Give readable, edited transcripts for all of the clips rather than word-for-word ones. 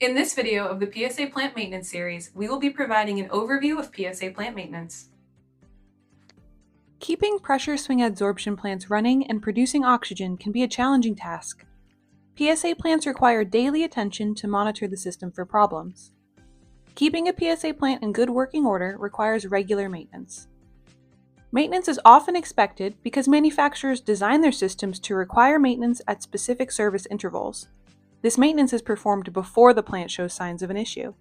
In this video of the PSA plant maintenance series, we will be providing an overview of PSA plant maintenance. Keeping pressure swing adsorption plants running and producing oxygen can be a challenging task. PSA plants require daily attention to monitor the system for problems. Keeping a PSA plant in good working order requires regular maintenance. Maintenance is often expected because manufacturers design their systems to require maintenance at specific service intervals. This maintenance is performed before the plant shows signs of an issue.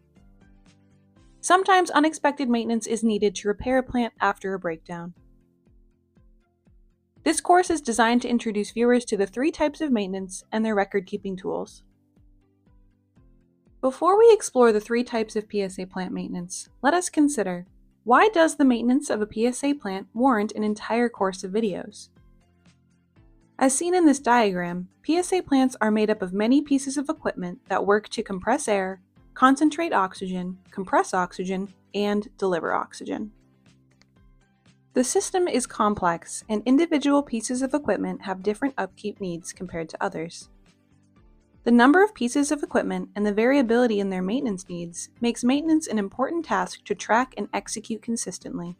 Sometimes unexpected maintenance is needed to repair a plant after a breakdown. This course is designed to introduce viewers to the three types of maintenance and their record-keeping tools. Before we explore the three types of PSA plant maintenance, let us consider, why does the maintenance of a PSA plant warrant an entire course of videos? As seen in this diagram, PSA plants are made up of many pieces of equipment that work to compress air, concentrate oxygen, compress oxygen, and deliver oxygen. The system is complex, and individual pieces of equipment have different upkeep needs compared to others. The number of pieces of equipment and the variability in their maintenance needs makes maintenance an important task to track and execute consistently.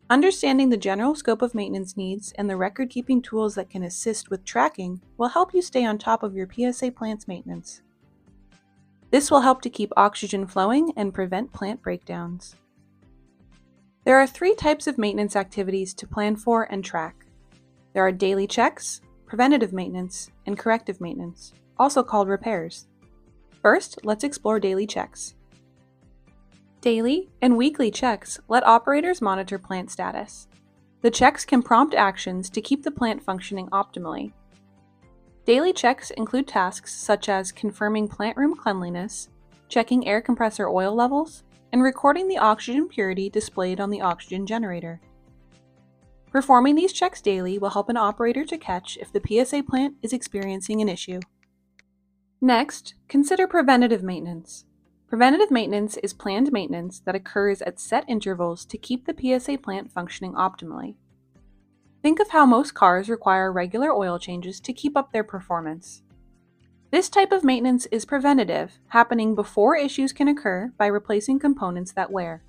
Understanding the general scope of maintenance needs and the record-keeping tools that can assist with tracking will help you stay on top of your PSA plant's maintenance. This will help to keep oxygen flowing and prevent plant breakdowns. There are three types of maintenance activities to plan for and track. There are daily checks, preventative maintenance, and corrective maintenance, also called repairs. First, let's explore daily checks. Daily and weekly checks let operators monitor plant status. The checks can prompt actions to keep the plant functioning optimally. Daily checks include tasks such as confirming plant room cleanliness, checking air compressor oil levels, and recording the oxygen purity displayed on the oxygen generator. Performing these checks daily will help an operator to catch if the PSA plant is experiencing an issue. Next, consider preventative maintenance. Preventative maintenance is planned maintenance that occurs at set intervals to keep the PSA plant functioning optimally. Think of how most cars require regular oil changes to keep up their performance. This type of maintenance is preventative, happening before issues can occur by replacing components that wear.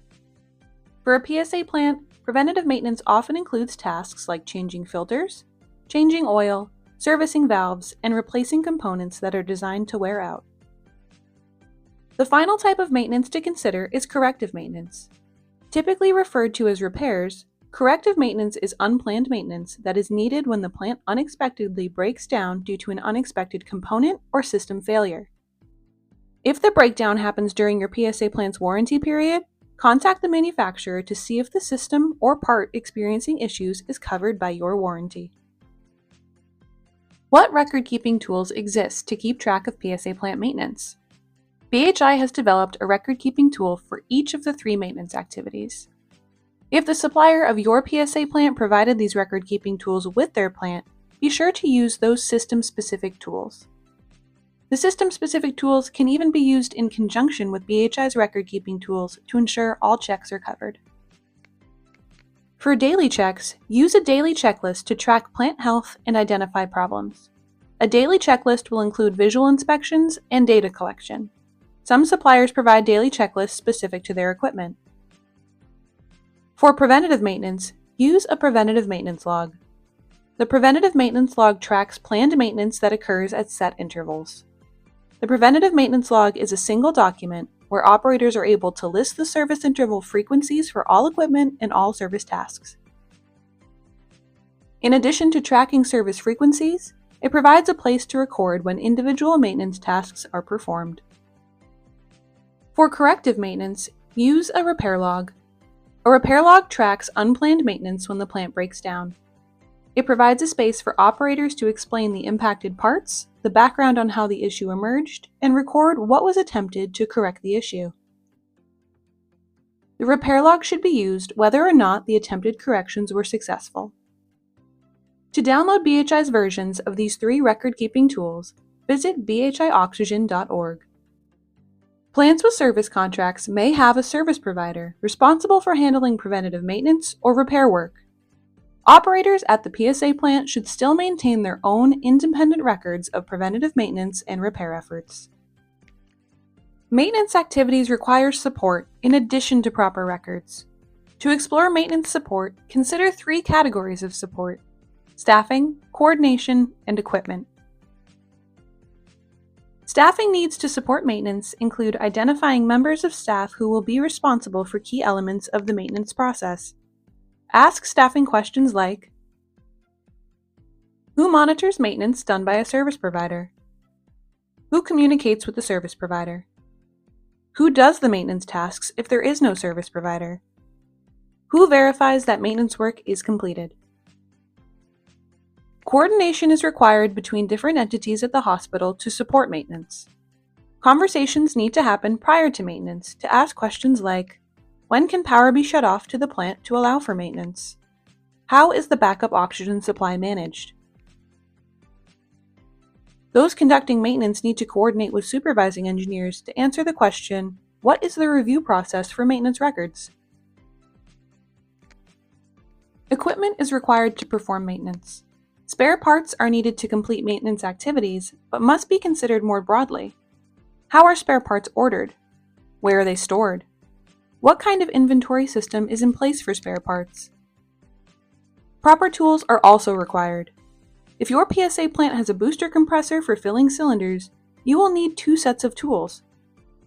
For a PSA plant, preventative maintenance often includes tasks like changing filters, changing oil, servicing valves, and replacing components that are designed to wear out. The final type of maintenance to consider is corrective maintenance. Typically referred to as repairs, corrective maintenance is unplanned maintenance that is needed when the plant unexpectedly breaks down due to an unexpected component or system failure. If the breakdown happens during your PSA plant's warranty period, contact the manufacturer to see if the system or part experiencing issues is covered by your warranty. What record-keeping tools exist to keep track of PSA plant maintenance? BHI has developed a record-keeping tool for each of the three maintenance activities. If the supplier of your PSA plant provided these record-keeping tools with their plant, be sure to use those system-specific tools. The system-specific tools can even be used in conjunction with BHI's record-keeping tools to ensure all checks are covered. For daily checks, use a daily checklist to track plant health and identify problems. A daily checklist will include visual inspections and data collection. Some suppliers provide daily checklists specific to their equipment. For preventative maintenance, use a preventative maintenance log. The preventative maintenance log tracks planned maintenance that occurs at set intervals. The preventative maintenance log is a single document where operators are able to list the service interval frequencies for all equipment and all service tasks. In addition to tracking service frequencies, it provides a place to record when individual maintenance tasks are performed. For corrective maintenance, use a repair log. A repair log tracks unplanned maintenance when the plant breaks down. It provides a space for operators to explain the impacted parts, the background on how the issue emerged, and record what was attempted to correct the issue. The repair log should be used whether or not the attempted corrections were successful. To download BHI's versions of these three record-keeping tools, visit bhioxygen.org. Plants with service contracts may have a service provider responsible for handling preventative maintenance or repair work. Operators at the PSA plant should still maintain their own independent records of preventative maintenance and repair efforts. Maintenance activities require support in addition to proper records. To explore maintenance support, consider 3 categories of support: staffing, coordination, and equipment. Staffing needs to support maintenance include identifying members of staff who will be responsible for key elements of the maintenance process. Ask staffing questions like: who monitors maintenance done by a service provider? Who communicates with the service provider? Who does the maintenance tasks if there is no service provider? Who verifies that maintenance work is completed? Coordination is required between different entities at the hospital to support maintenance. Conversations need to happen prior to maintenance to ask questions like: when can power be shut off to the plant to allow for maintenance? How is the backup oxygen supply managed? Those conducting maintenance need to coordinate with supervising engineers to answer the question: what is the review process for maintenance records? Equipment is required to perform maintenance. Spare parts are needed to complete maintenance activities, but must be considered more broadly. How are spare parts ordered? Where are they stored? What kind of inventory system is in place for spare parts? Proper tools are also required. If your PSA plant has a booster compressor for filling cylinders, you will need 2 sets of tools.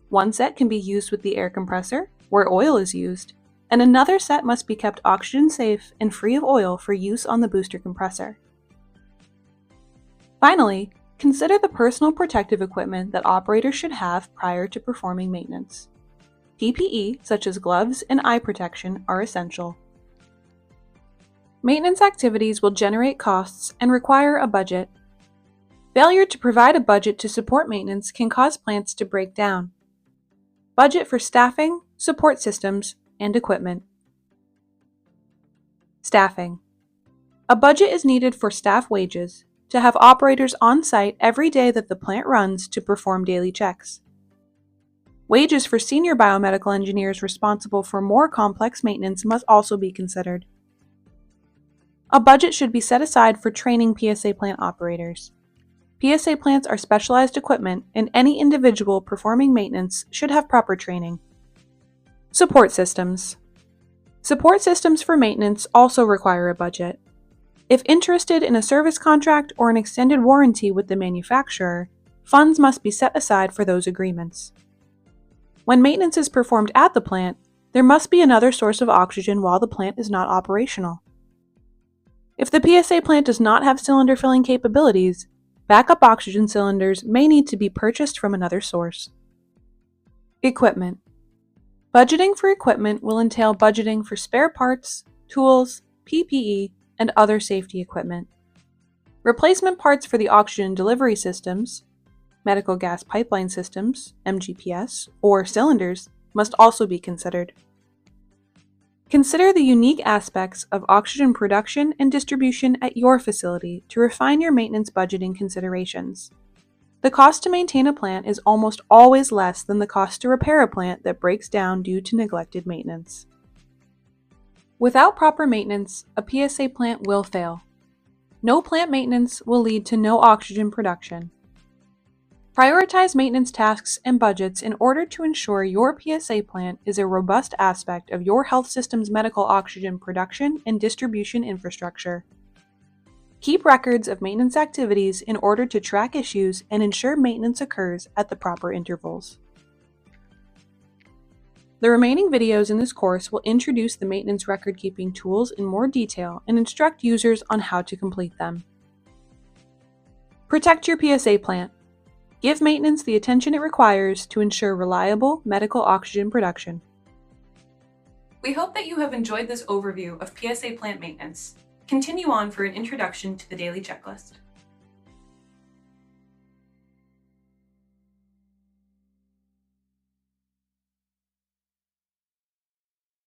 One set can be used with the air compressor, where oil is used, and another set must be kept oxygen safe and free of oil for use on the booster compressor. Finally, consider the personal protective equipment that operators should have prior to performing maintenance. PPE, such as gloves and eye protection, are essential. Maintenance activities will generate costs and require a budget. Failure to provide a budget to support maintenance can cause plants to break down. Budget for staffing, support systems, and equipment. Staffing. A budget is needed for staff wages, to have operators on site every day that the plant runs to perform daily checks. Wages for senior biomedical engineers responsible for more complex maintenance must also be considered. A budget should be set aside for training PSA plant operators. PSA plants are specialized equipment, and any individual performing maintenance should have proper training. Support systems. Support systems for maintenance also require a budget. If interested in a service contract or an extended warranty with the manufacturer, funds must be set aside for those agreements. When maintenance is performed at the plant, there must be another source of oxygen while the plant is not operational. If the PSA plant does not have cylinder filling capabilities, backup oxygen cylinders may need to be purchased from another source. Equipment. Budgeting for equipment will entail budgeting for spare parts, tools, PPE, and other safety equipment. Replacement parts for the oxygen delivery systems, medical gas pipeline systems, MGPS, or cylinders must also be considered. Consider the unique aspects of oxygen production and distribution at your facility to refine your maintenance budgeting considerations. The cost to maintain a plant is almost always less than the cost to repair a plant that breaks down due to neglected maintenance. Without proper maintenance, a PSA plant will fail. No plant maintenance will lead to no oxygen production. Prioritize maintenance tasks and budgets in order to ensure your PSA plant is a robust aspect of your health system's medical oxygen production and distribution infrastructure. Keep records of maintenance activities in order to track issues and ensure maintenance occurs at the proper intervals. The remaining videos in this course will introduce the maintenance record-keeping tools in more detail and instruct users on how to complete them. Protect your PSA plant. Give maintenance the attention it requires to ensure reliable medical oxygen production. We hope that you have enjoyed this overview of PSA plant maintenance. Continue on for an introduction to the daily checklist.